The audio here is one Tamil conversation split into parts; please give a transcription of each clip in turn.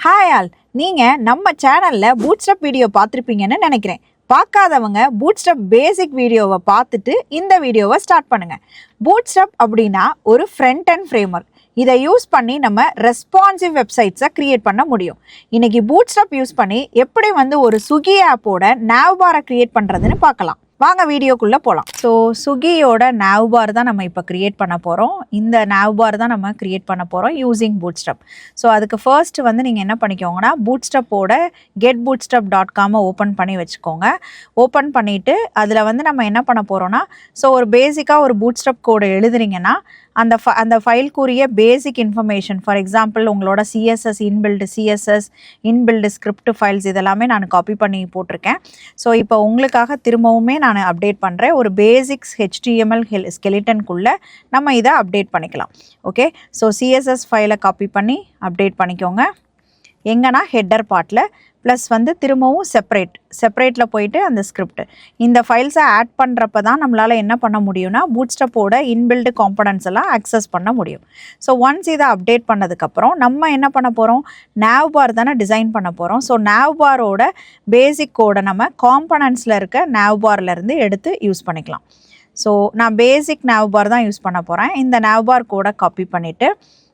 ஹாய் ஆல், நீங்கள் நம்ம சேனலில் பூட்ஸ்ட்ராப் வீடியோ பார்த்துருப்பீங்கன்னு நினைக்கிறேன். பார்க்காதவங்க பூட்ஸ்ட்ராப் பேசிக் வீடியோவை பார்த்துட்டு இந்த வீடியோவை ஸ்டார்ட் பண்ணுங்கள். பூட்ஸ்ட்ராப் அப்படின்னா ஒரு ஃப்ரண்ட் அண்ட் ஃப்ரேம்வொர்க். இதை யூஸ் பண்ணி நம்ம ரெஸ்பான்சிவ் வெப்சைட்ஸை க்ரியேட் பண்ண முடியும். இன்றைக்கி பூட்ஸ்ட்ராப் யூஸ் பண்ணி எப்படி ஒரு ஸ்விக்கி ஆப்போட nav பாரை க்ரியேட் பண்ணுறதுன்னு பார்க்கலாம். வாங்க வீடியோக்குள்ளே போகலாம். ஸோ ஸ்விக்கியோட nav பார் தான் நம்ம இப்போ க்ரியேட் பண்ண போகிறோம். இந்த nav பார் தான் நம்ம க்ரியேட் பண்ண போகிறோம் யூஸிங் பூட்ஸ்ட்ராப். ஸோ அதுக்கு ஃபர்ஸ்ட் நீங்கள் என்ன பண்ணிக்கோங்கன்னா பூட்ஸ்ட்ராப்போட getbootstrap.com ஓப்பன் பண்ணி வச்சுக்கோங்க. ஓப்பன் பண்ணிவிட்டு அதில் நம்ம என்ன பண்ண போகிறோன்னா, ஸோ ஒரு பேசிக்காக ஒரு பூட்ஸ்ட்ராப் கோடை எழுதுறீங்கன்னா அந்த ஃபைல்க்குரிய பேசிக் இன்ஃபர்மேஷன், ஃபார் எக்ஸாம்பிள் உங்களோட சிஎஸ்எஸ் இன்பில்டு ஸ்கிரிப்ட் ஃபைல்ஸ் இதெல்லாமே நான் காப்பி பண்ணி போட்டிருக்கேன். ஸோ இப்போ உங்களுக்காக திரும்பவுமே நான் அப்டேட் பண்ணுறேன். ஒரு பேசிக்ஸ் HTML ஸ்கெலிட்டனுக்குள்ளே நம்ம இதை அப்டேட் பண்ணிக்கலாம். ஓகே, ஸோ சிஎஸ்எஸ் ஃபைலை காப்பி பண்ணி அப்டேட் பண்ணிக்கோங்க. எங்கன்னா ஹெட்டர் பார்ட்டில் ப்ளஸ் திரும்பவும் செப்பரேட்டில் போயிட்டு அந்த ஸ்கிரிப்ட் இந்த ஃபைல்ஸை ஆட் பண்ணுறப்ப தான் நம்மளால் என்ன பண்ண முடியும்னா பூட்ஸ்ட்ராப்போட இன்பில்டு காம்பனன்ட்ஸ் எல்லாம் ஆக்சஸ் பண்ண முடியும். ஸோ ஒன்ஸ் இதை அப்டேட் பண்ணதுக்கப்புறம் நம்ம என்ன பண்ண போகிறோம், nav பார் தானே டிசைன் பண்ண போகிறோம். ஸோ nav பாரோட பேசிக் கோடை நம்ம காம்பனன்ட்ஸில் இருக்க nav பார்லேருந்து எடுத்து யூஸ் பண்ணிக்கலாம். ஸோ நான் பேசிக் nav பார் தான் யூஸ் பண்ண போகிறேன். இந்த nav பார் கோடை காப்பி பண்ணிவிட்டு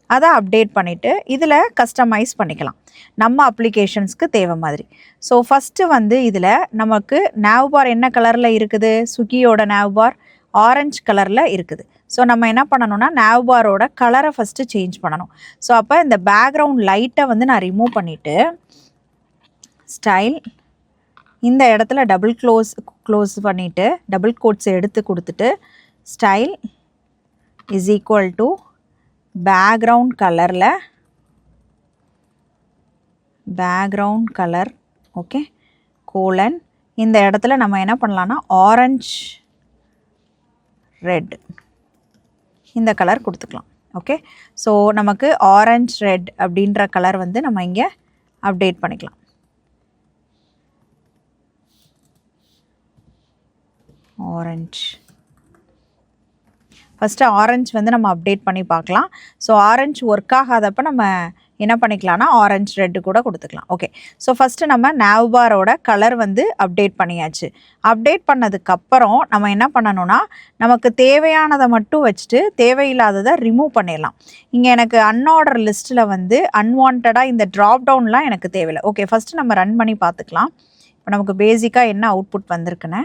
அதை அப்டேட் பண்ணிவிட்டு இதில் கஸ்டமைஸ் பண்ணிக்கலாம் நம்ம அப்ளிகேஷன்ஸ்க்கு தேவை மாதிரி. ஸோ ஃபஸ்ட்டு இதில் நமக்கு nav பார் என்ன கலரில் இருக்குது, ஸ்விக்கியோட nav பார் ஆரஞ்சு கலரில் இருக்குது. ஸோ நம்ம என்ன பண்ணணும்னா nav பாரோட கலரை ஃபஸ்ட்டு சேஞ்ச் பண்ணணும். ஸோ அப்போ இந்த பேக்ரவுண்ட் லைட்டை நான் ரிமூவ் பண்ணிவிட்டு ஸ்டைல் இந்த இடத்துல க்ளோஸ் பண்ணிவிட்டு டபுள் கோட்ஸ் எடுத்து கொடுத்துட்டு style is equal to background colour okay colon இந்த இடத்துல நம்ம என்ன பண்ணலான்னா ஆரஞ்சு ரெட் இந்த கலர் கொடுத்துக்கலாம். ஓகே, ஸோ நமக்கு ஆரஞ்சு ரெட் அப்படின்ற கலர் நம்ம இங்கே அப்டேட் பண்ணிக்கலாம். ஆரஞ்சு ஃபஸ்ட்டு ஆரஞ்சு நம்ம அப்டேட் பண்ணி பார்க்கலாம். ஸோ ஆரஞ்சு ஒர்க் ஆகாதப்போ நம்ம என்ன பண்ணிக்கலாம்னா ஆரஞ்சு ரெட்டு கூட கொடுத்துக்கலாம். ஓகே, ஸோ ஃபஸ்ட்டு நம்ம nav பாரோட கலர் அப்டேட் பண்ணியாச்சு. அப்டேட் பண்ணதுக்கப்புறம் நம்ம என்ன பண்ணணும்னா நமக்கு தேவையானதை மட்டும் வச்சுட்டு தேவையில்லாததை ரிமூவ் பண்ணிடலாம். இங்கே எனக்கு அன்ஆர்டர் லிஸ்ட்டில் அன்வான்டாக இந்த ட்ராப் டவுன்லாம் எனக்கு தேவையில்லை. ஓகே, ஃபஸ்ட்டு நம்ம ரன் பண்ணி பார்த்துக்கலாம். இப்போ நமக்கு பேசிக்காக என்ன அவுட்புட் வந்திருக்குன்னு.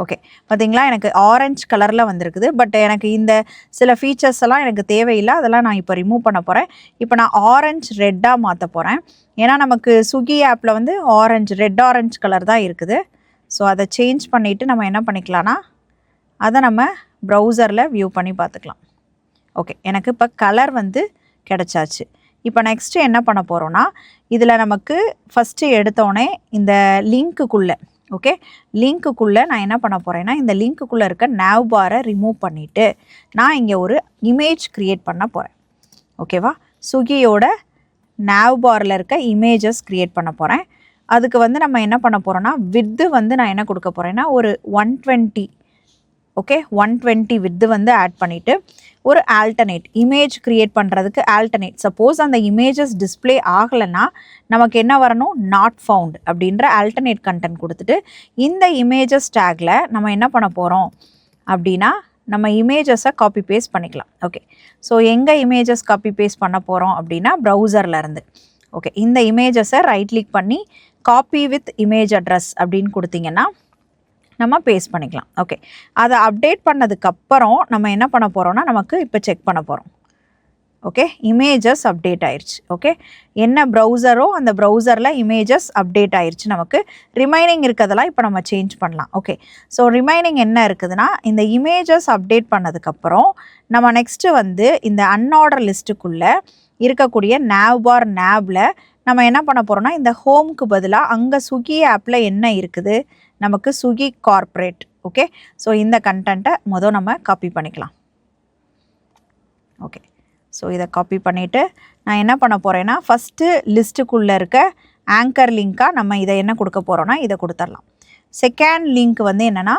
ஓகே, பார்த்தீங்களா, எனக்கு ஆரஞ்சு கலரில் வந்திருக்குது. பட் எனக்கு இந்த சில ஃபீச்சர்ஸ் எல்லாம் எனக்கு தேவையில்லை, அதெல்லாம் நான் இப்போ ரிமூவ் பண்ண போகிறேன். இப்போ நான் ஆரஞ்சு ரெட்டாக மாற்ற போகிறேன். ஏன்னா நமக்கு ஸ்விக்கி ஆப்பில் ரெட் ஆரஞ்சு கலர் தான் இருக்குது. ஸோ அதை சேஞ்ச் பண்ணிவிட்டு நம்ம என்ன பண்ணிக்கலாம்னா அதை நம்ம ப்ரௌசரில் வியூ பண்ணி பார்த்துக்கலாம். ஓகே, எனக்கு இப்போ கலர் கிடச்சாச்சு. இப்போ நெக்ஸ்ட்டு என்ன பண்ண போகிறோன்னா இதில் நமக்கு ஃபஸ்ட்டு எடுத்தோடனே இந்த லிங்க்குள்ளே ஓகே லிங்க்குள்ளே நான் என்ன பண்ண போகிறேன்னா இந்த லிங்க்குள்ளே இருக்க nav பாரை ரிமூவ் பண்ணிவிட்டு நான் இங்கே ஒரு இமேஜ் க்ரியேட் பண்ண போகிறேன். ஓகேவா, ஸ்விக்கியோட nav பாரில் இருக்க இமேஜஸ் க்ரியேட் பண்ண போகிறேன். அதுக்கு நம்ம என்ன பண்ண போகிறோன்னா வித்து நான் என்ன கொடுக்க போகிறேன்னா ஒரு 120 ஓகே 120 வித்து ஆட் பண்ணிவிட்டு ஒரு ஆல்டர்னேட் இமேஜ் க்ரியேட் பண்ணுறதுக்கு ஆல்டர்னேட் சப்போஸ் அந்த இமேஜஸ் டிஸ்பிளே ஆகலைன்னா நமக்கு என்ன வரணும், நாட் ஃபவுண்ட் அப்படின்ற ஆல்டர்னேட் கண்டென்ட் கொடுத்துட்டு இந்த இமேஜஸ் டேக்கில் நம்ம என்ன பண்ண போகிறோம் அப்படின்னா நம்ம இமேஜஸை காப்பி பேஸ்ட் பண்ணிக்கலாம். ஓகே, ஸோ எங்கே இமேஜஸ் காப்பி பேஸ்ட் பண்ண போகிறோம் அப்படின்னா ப்ரௌசர்லேருந்து. ஓகே, இந்த இமேஜஸை ரைட் கிளிக் பண்ணி காப்பி வித் இமேஜ் அட்ரஸ் அப்படின்னு கொடுத்தீங்கன்னா நம்ம பேஸ்ட் பண்ணிக்கலாம். ஓகே, அதை அப்டேட் பண்ணதுக்கப்புறம் நம்ம என்ன பண்ண போகிறோம்னா நமக்கு இப்போ செக் பண்ண போகிறோம். ஓகே, இமேஜஸ் அப்டேட் ஆயிடுச்சு. ஓகே, என்ன ப்ரௌசரோ அந்த ப்ரௌசரில் இமேஜஸ் அப்டேட் ஆயிடுச்சு. நமக்கு ரிமைனிங் இருக்கிறதெல்லாம் இப்போ நம்ம சேஞ்ச் பண்ணலாம். ஓகே, ஸோ ரிமைனிங் என்ன இருக்குதுன்னா இந்த இமேஜஸ் அப்டேட் பண்ணதுக்கப்புறம் நம்ம நெக்ஸ்ட்டு இந்த அன்ஆர்டர் லிஸ்ட்டுக்குள்ளே இருக்கக்கூடிய nav பார் navல நம்ம என்ன பண்ண போகிறோம்னா இந்த ஹோம்க்கு பதிலாக அங்கே ஸ்விக்கி ஆப்பில் என்ன இருக்குது, நமக்கு ஸ்விக்கி கார்ப்பரேட். ஓகே, ஸோ இந்த கண்டென்ட்டை நம்ம காப்பி பண்ணிக்கலாம். ஓகே, ஸோ இதை காப்பி பண்ணிவிட்டு நான் என்ன பண்ண போகிறேன்னா ஃபஸ்ட்டு லிஸ்ட்டுக்குள்ளே இருக்க ஆங்கர் லிங்க்காக நம்ம இதை என்ன கொடுக்க போகிறோன்னா இதை கொடுத்துடலாம். செகண்ட் லிங்க் என்னென்னா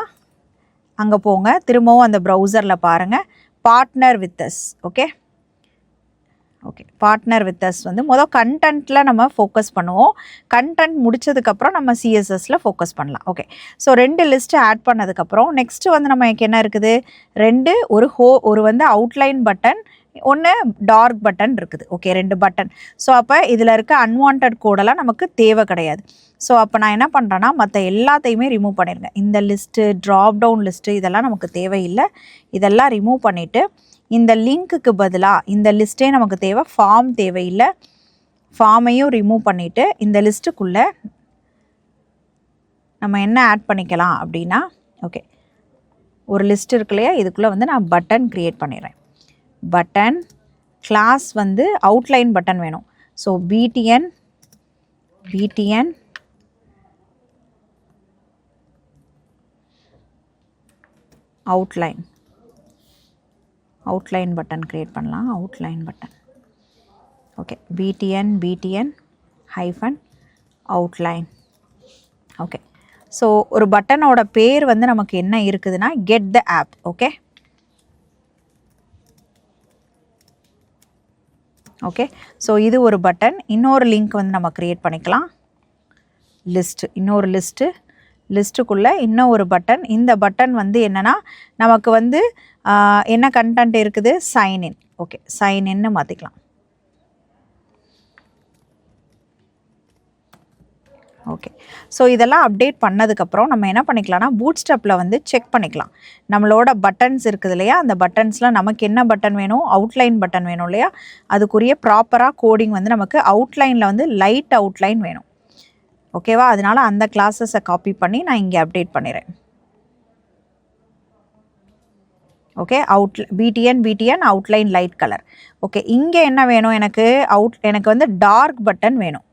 அங்கே போங்க, திரும்பவும் அந்த ப்ரௌசரில் பாருங்கள், partner with us. Okay, okay, partner with us வந்து கண்டென்ட்டில் நம்ம ஃபோக்கஸ் பண்ணுவோம். கண்டென்ட் முடிச்சதுக்கப்புறம் நம்ம சிஎஸ்எஸில் ஃபோக்கஸ் பண்ணலாம். ஓகே, ஸோ 2 லிஸ்ட்டு ஆட் பண்ணதுக்கப்புறம் நெக்ஸ்ட்டு வந்து நமக்கு என்ன இருக்குது, 2 ஒரு வந்து அவுட்லைன் பட்டன், ஒன்று டார்க் பட்டன் இருக்குது. Okay, 2 button. ஸோ அப்போ இதில் இருக்க அன்வான்ட் கோடெல்லாம் நமக்கு தேவை கிடையாது. ஸோ அப்போ நான் என்ன பண்ணுறேன்னா மற்ற எல்லாத்தையுமே ரிமூவ் பண்ணிடுங்க. இந்த லிஸ்ட்டு, ட்ராப் டவுன் லிஸ்ட்டு இதெல்லாம் நமக்கு தேவையில்லை. இதெல்லாம் ரிமூவ் பண்ணிவிட்டு இந்த லிங்க்குக்கு பதிலாக இந்த லிஸ்ட்டே நமக்கு தேவை, ஃபார்ம் தேவையில்லை. ஃபார்மையும் ரிமூவ் பண்ணிவிட்டு இந்த லிஸ்ட்டுக்குள்ளே நம்ம என்ன ஆட் பண்ணிக்கலாம் அப்படின்னா, ஓகே, ஒரு லிஸ்ட் இருக்கு இல்லையா, இதுக்குள்ளே வந்து நான் பட்டன் க்ரியேட் பண்ணிடுறேன். பட்டன் கிளாஸ் வந்து அவுட்லைன் பட்டன் வேணும். So BTN outline button create பண்ணலாம். Outline button. Okay, BTN hyphen outline. Okay, so ஒரு பட்டனோட பேர் வந்து நமக்கு என்ன இருக்குதுன்னா get the app. Okay, okay, so இது ஒரு பட்டன். இன்னொரு லிங்க் வந்து நம்ம க்ரியேட் பண்ணிக்கலாம். இன்னொரு லிஸ்ட்டுக்குள்ளே இன்னும் ஒரு பட்டன். இந்த பட்டன் வந்து என்னென்னா நமக்கு வந்து என்ன கண்டென்ட் இருக்குது, சைன்இன். ஓகே, சைன்இன்னு மாற்றிக்கலாம். ஓகே, ஸோ இதெல்லாம் அப்டேட் பண்ணதுக்கப்புறம் நம்ம என்ன பண்ணிக்கலாம்னா பூட்ஸ்ட்ராப்பில் வந்து செக் பண்ணிக்கலாம். நம்மளோட பட்டன்ஸ் இருக்குது இல்லையா, அந்த பட்டன்ஸில் நமக்கு என்ன பட்டன் வேணும், அவுட்லைன் பட்டன் வேணும் இல்லையா, அதுக்குரிய ப்ராப்பராக கோடிங் வந்து நமக்கு அவுட்லைனில் வந்து லைட் அவுட்லைன் வேணும். ஓகேவா, அதனால் அந்த கிளாஸஸை காப்பி பண்ணி நான் இங்கே அப்டேட் பண்ணிடுறேன். Okay, PTN outline light colour. Okay, இங்கே என்ன வேணும், எனக்கு வந்து டார்க் பட்டன் வேணும்.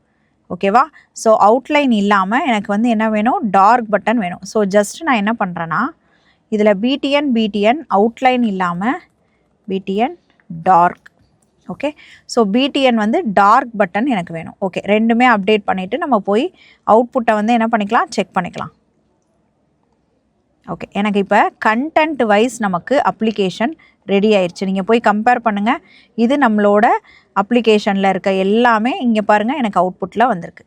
ஓகேவா, ஸோ அவுட்லைன் இல்லாமல் எனக்கு வந்து என்ன வேணும், டார்க் பட்டன் வேணும். ஸோ ஜஸ்ட் நான் என்ன பண்ணுறேன்னா இதில் பிடிஎன் அவுட்லைன் இல்லாமல் BTN dark. Okay, so BTN வந்து டார்க் பட்டன் எனக்கு வேணும். ஓகே, ரெண்டுமே அப்டேட் பண்ணிவிட்டு நம்ம போய் அவுட்புட்டை வந்து என்ன பண்ணிக்கலாம், செக் பண்ணிக்கலாம். ஓகே, எனக்கு இப்போ கண்டென்ட் வைஸ் நமக்கு அப்ளிகேஷன் ரெடி ஆயிடுச்சு. நீங்கள் போய் கம்பேர் பண்ணுங்கள். இது நம்மளோட அப்ளிகேஷனில் இருக்க எல்லாமே இங்கே பாருங்கள் எனக்கு அவுட்புட்டில் வந்திருக்கு.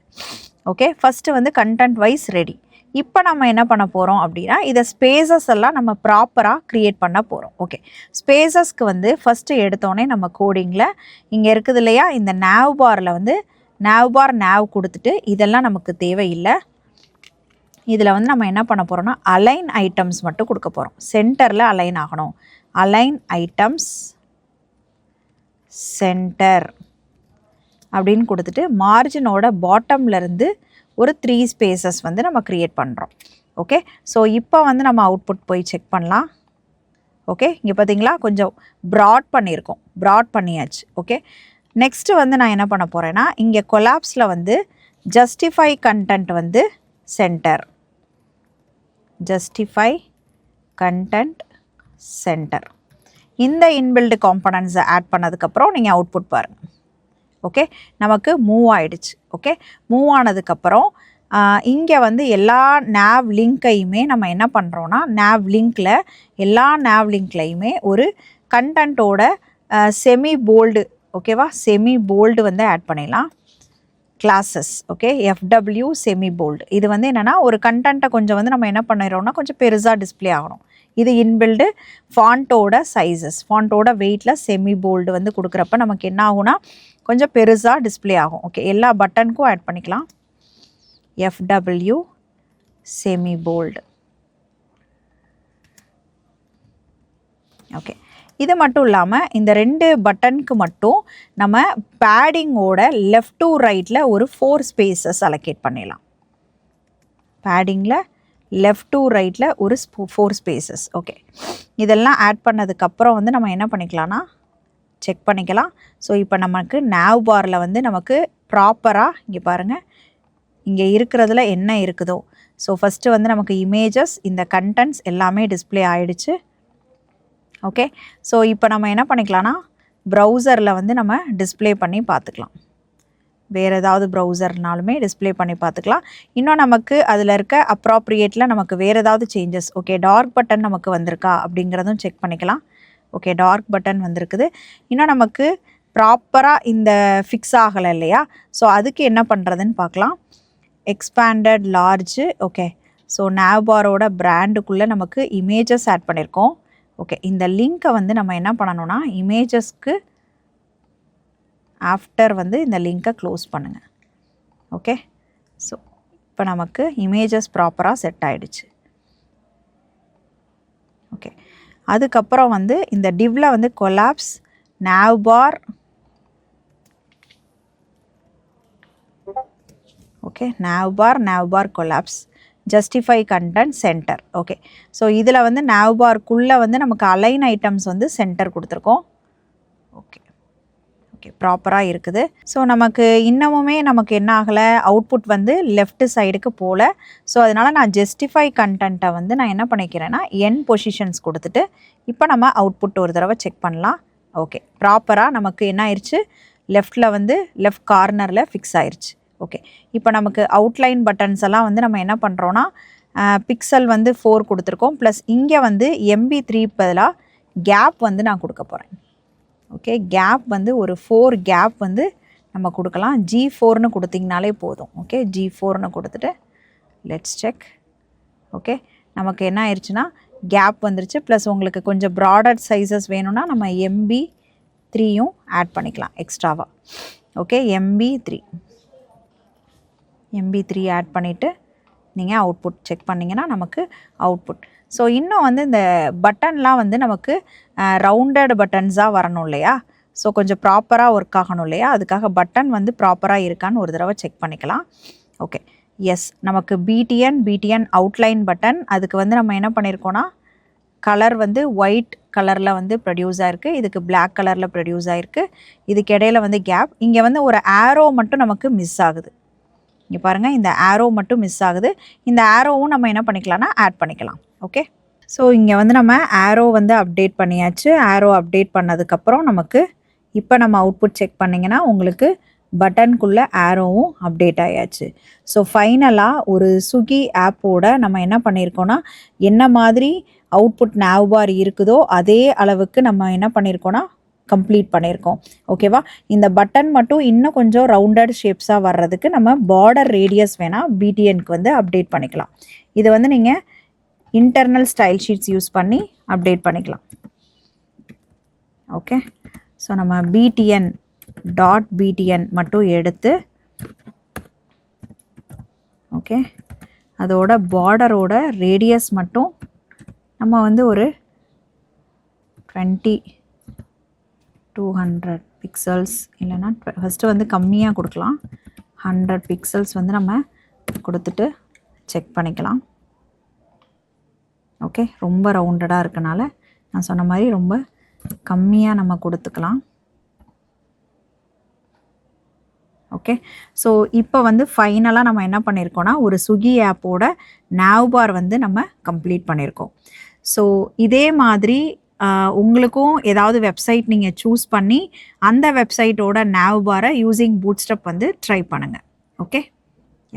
ஓகே, ஃபஸ்ட்டு வந்து கண்டென்ட் வைஸ் ரெடி. இப்போ நம்ம என்ன பண்ண போகிறோம் அப்படின்னா இதை ஸ்பேசஸ் எல்லாம் நம்ம ப்ராப்பராக க்ரியேட் பண்ண போகிறோம். ஓகே, ஸ்பேசஸ்க்கு வந்து ஃபஸ்ட்டு எடுத்தோடனே நம்ம கோடிங்கில் இங்கே இருக்குது இல்லையா, இந்த nav பாரில் வந்து nav கொடுத்துட்டு இதெல்லாம் நமக்கு தேவையில்லை. இதில் வந்து நம்ம என்ன பண்ண போகிறோம்னா அலைன் ஐட்டம்ஸ் மட்டும் கொடுக்க போகிறோம். சென்டரில் அலைன் ஆகணும். அலைன் ஐட்டம்ஸ் சென்டர் அப்படின்னு கொடுத்துட்டு மார்ஜினோட பாட்டம்லேருந்து ஒரு 3 ஸ்பேசஸ் வந்து நம்ம க்ரியேட் பண்ணுறோம். ஓகே, ஸோ இப்போ வந்து நம்ம அவுட்புட் போய் செக் பண்ணலாம். ஓகே, இங்கே பார்த்தீங்களா கொஞ்சம் ப்ராட் பண்ணியாச்சு. ஓகே, நெக்ஸ்ட்டு வந்து நான் என்ன பண்ண போகிறேன்னா இங்கே கொலாப்ஸில் வந்து ஜஸ்டிஃபை கண்டென்ட் வந்து சென்டர், ஜஸ்டிஃபை கண்டென்ட் சென்டர். இந்த இன்பில்டு காம்பனன்ட்ஸை ஆட் பண்ணதுக்கப்புறம் நீங்கள் அவுட்புட் பாருங்கள். ஓகே, நமக்கு மூவ் ஆகிடுச்சு. ஓகே, மூவ் ஆனதுக்கப்புறம் இங்கே வந்து எல்லா nav லிங்க்கையுமே நம்ம என்ன பண்ணுறோன்னா nav லிங்க்கில் எல்லா nav லிங்க்லையுமே ஒரு கண்டென்ட்டோட செமி போல்டு, ஓகேவா, செமி போல்டு வந்து ஆட் பண்ணிடலாம். Classes. Okay, FW semi bold. இது வந்து என்னென்னா ஒரு கண்டென்ட்டை கொஞ்சம் வந்து நம்ம என்ன பண்ணிடுறோம்னா கொஞ்சம் பெருசாக டிஸ்பிளே ஆகணும். இது இன்பில்டு ஃபாண்ட்டோட சைஸஸ், ஃபாண்ட்டோட வெயிட்டில் செமி போல்டு வந்து கொடுக்குறப்ப நமக்கு என்ன ஆகும்னா கொஞ்சம் பெருசாக டிஸ்பிளே ஆகும். ஓகே, எல்லா பட்டனுக்கும் ஆட் பண்ணிக்கலாம். FW semi bold. ஓகே, இது மட்டும் இல்லாமல் இந்த 2 பட்டனுக்கு மட்டும் நம்ம பேடிங்கோட லெஃப்ட் டு ரைட்டில் ஒரு 4 ஸ்பேசஸ் அலோகேட் பண்ணிடலாம். பேடிங்கில் லெஃப்ட் டு ரைட்டில் ஒரு 4 ஸ்பேசஸ். ஓகே, இதெல்லாம் ஆட் பண்ணதுக்கப்புறம் வந்து நம்ம என்ன பண்ணிக்கலாம்னா செக் பண்ணிக்கலாம். ஸோ இப்போ நமக்கு nav பாரில் வந்து நமக்கு ப்ராப்பராக இங்கே பாருங்கள் இங்கே இருக்கிறதுல என்ன இருக்குதோ. ஸோ ஃபஸ்ட்டு வந்து நமக்கு இமேஜஸ், இந்த கண்டென்ட்ஸ் எல்லாமே டிஸ்பிளே ஆகிடுச்சு. ஓகே, ஸோ இப்போ நம்ம என்ன பண்ணிக்கலாம்னா ப்ரௌசரில் வந்து நம்ம டிஸ்பிளே பண்ணி பார்த்துக்கலாம். வேறு ஏதாவது ப்ரௌசர்னாலுமே டிஸ்பிளே பண்ணி பார்த்துக்கலாம். இன்னும் நமக்கு அதில் இருக்க அப்ராப்ரியேட்டில் நமக்கு வேறு ஏதாவது சேஞ்சஸ், ஓகே, டார்க் பட்டன் நமக்கு வந்திருக்கா அப்படிங்கிறதும் செக் பண்ணிக்கலாம். ஓகே, டார்க் பட்டன் வந்திருக்குது. இன்னும் நமக்கு ப்ராப்பராக இந்த ஃபிக்ஸ் ஆகலை இல்லையா? ஸோ அதுக்கு என்ன பண்ணுறதுன்னு பார்க்கலாம். Expanded large. ஓகே, ஸோ நேவ்பாரோட பிராண்டுக்குள்ளே நமக்கு இமேஜஸ் ஆட் பண்ணியிருக்கோம். ஓகே, இந்த லிங்க்கை வந்து நம்ம என்ன பண்ணணும்னா இமேஜஸ்க்கு ஆஃப்டர் வந்து இந்த லிங்க்கை க்ளோஸ் பண்ணுங்கள். ஓகே, ஸோ இப்போ நமக்கு இமேஜஸ் ப்ராப்பராக செட் ஆகிடுச்சு. ஓகே, அதுக்கப்புறம் வந்து இந்த டிவ்வில் வந்து collapse navbar. Okay, navbar collapse justify content center. Okay, so இதில் வந்து நேவ்பார்க்குள்ளே வந்து நமக்கு அலைன் ஐட்டம்ஸ் வந்து சென்டர் கொடுத்துருக்கோம். ஓகே ஓகே, ப்ராப்பராக இருக்குது. ஸோ நமக்கு இன்னமுமே நமக்கு என்ன ஆகலை, அவுட்புட் வந்து லெஃப்ட் சைடுக்கு போகல. ஸோ அதனால் நான் ஜஸ்டிஃபை கண்டென்ட்டை வந்து நான் என்ன பண்ணிக்கிறேன்னா என் பொசிஷன்ஸ் கொடுத்துட்டு இப்போ நம்ம அவுட்புட் ஒரு தடவை செக் பண்ணலாம். ஓகே, ப்ராப்பராக நமக்கு என்ன ஆயிடுச்சு, லெஃப்டில் வந்து லெஃப்ட் கார்னரில் ஃபிக்ஸ் ஆயிடுச்சு. ஓகே, இப்போ நமக்கு அவுட்லைன் பட்டன்ஸ் எல்லாம் வந்து நம்ம என்ன பண்ணுறோன்னா பிக்சல் வந்து 4 கொடுத்துருக்கோம். ப்ளஸ் இங்கே வந்து MB3 பதிலாக கேப் வந்து நான் கொடுக்க போகிறேன். ஓகே, கேப் வந்து ஒரு 4 கேப் வந்து நம்ம கொடுக்கலாம். G4ன்னு கொடுத்திங்கனாலே போதும். ஓகே, G4ன்னு கொடுத்துட்டு லெட்ஸ் செக். ஓகே, நமக்கு என்ன ஆயிடுச்சுன்னா கேப் வந்துருச்சு. ப்ளஸ் உங்களுக்கு கொஞ்சம் ப்ராடர் சைஸஸ் வேணும்னா நம்ம MB3யும் ஆட் பண்ணிக்கலாம் எக்ஸ்ட்ராவாக. ஓகே, MB3 ஆட் பண்ணிவிட்டு நீங்கள் அவுட்புட் செக் பண்ணிங்கன்னா நமக்கு அவுட்புட். ஸோ இன்னும் வந்து இந்த பட்டன்லாம் வந்து நமக்கு ரவுண்டட் பட்டன்ஸாக வரணும் இல்லையா? ஸோ கொஞ்சம் ப்ராப்பராக ஒர்க் ஆகணும் இல்லையா? அதுக்காக பட்டன் வந்து ப்ராப்பராக இருக்கான்னு ஒரு தடவை செக் பண்ணிக்கலாம். ஓகே, எஸ், நமக்கு பிடிஎன் அவுட்லைன் பட்டன். அதுக்கு வந்து நம்ம என்ன பண்ணியிருக்கோன்னா கலர் வந்து ஒயிட் கலரில் வந்து ப்ரொடியூஸ் ஆகிருக்கு, இதுக்கு பிளாக் கலரில் ப்ரொடியூஸ் ஆகிருக்கு. இதுக்கு இடையில வந்து கேப். இங்கே வந்து ஒரு ஆரோ மட்டும் நமக்கு மிஸ் ஆகுது. இங்கே பாருங்கள், இந்த ஆரோ மட்டும் மிஸ் ஆகுது. இந்த ஆரோவும் நம்ம என்ன பண்ணிக்கலாம்னா ஆட் பண்ணிக்கலாம். ஓகே, ஸோ இங்கே வந்து நம்ம ஆரோ வந்து அப்டேட் பண்ணியாச்சு. ஆரோ அப்டேட் பண்ணதுக்கப்புறம் நமக்கு இப்போ நம்ம அவுட்புட் செக் பண்ணிங்கன்னா உங்களுக்கு பட்டனுக்குள்ளே ஆரோவும் அப்டேட் ஆயாச்சு. ஸோ ஃபைனலாக ஒரு ஸ்விக்கி ஆப்போட நம்ம என்ன பண்ணியிருக்கோன்னா என்ன மாதிரி அவுட்புட் நேவ்பார் இருக்குதோ அதே அளவுக்கு நம்ம என்ன பண்ணியிருக்கோன்னா கம்ப்ளீட் பண்ணியிருக்கோம். ஓகேவா? இந்த பட்டன் மட்டும் இன்னும் கொஞ்சம் ரவுண்டட் ஷேப்ஸாக வர்றதுக்கு நம்ம பார்டர் ரேடியஸ் வேணால் பிடிஎனுக்கு வந்து அப்டேட் பண்ணிக்கலாம். இது வந்து நீங்கள் இன்டர்னல் ஸ்டைல் ஷீட்ஸ் யூஸ் பண்ணி அப்டேட் பண்ணிக்கலாம். ஓகே, ஸோ நம்ம BTN மட்டும் எடுத்து ஓகே அதோட பார்டரோட ரேடியஸ் மட்டும் நம்ம வந்து ஒரு 200 பிக்சல்ஸ் இல்லைன்னா ஃபஸ்ட்டு வந்து கம்மியாக கொடுக்கலாம். 100 பிக்சல்ஸ் வந்து நம்ம கொடுத்துட்டு செக் பண்ணிக்கலாம். ஓகே, ரொம்ப ரவுண்டடாக இருக்கனால நான் சொன்ன மாதிரி ரொம்ப கம்மியாக நம்ம கொடுத்துக்கலாம். ஓகே, ஸோ இப்போ வந்து ஃபைனலாக நம்ம என்ன பண்ணியிருக்கோன்னா ஒரு ஸ்விக்கி ஆப்போட நேவ்பார் வந்து நம்ம கம்ப்ளீட் பண்ணியிருக்கோம். ஸோ இதே மாதிரி உங்களுக்கும் ஏதாவது வெப்சைட் நீங்கள் சூஸ் பண்ணி அந்த வெப்சைட்டோட நேவ்பாரை யூஸிங் பூட்ஸ்ட்ராப் வந்து ட்ரை பண்ணுங்கள். ஓகே,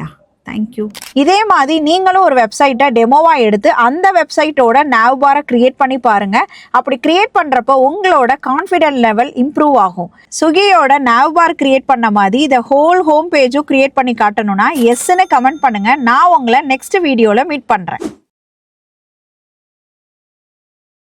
யா, தேங்க்யூ. இதே மாதிரி நீங்களும் ஒரு வெப்சைட்டை டெமோவாக எடுத்து அந்த வெப்சைட்டோட நேவ்பாரை க்ரியேட் பண்ணி பாருங்கள். அப்படி க்ரியேட் பண்ணுறப்போ உங்களோட கான்ஃபிடென்ட் லெவல் இம்ப்ரூவ் ஆகும். ஸ்விக்கியோட நேவ்பார் க்ரியேட் பண்ண மாதிரி இதை ஹோல் ஹோம் பேஜும் க்ரியேட் பண்ணி காட்டணும்னா எஸ்ன்னு கமெண்ட் பண்ணுங்கள். நான் உங்களை நெக்ஸ்ட் வீடியோவில் மீட் பண்ணுறேன்.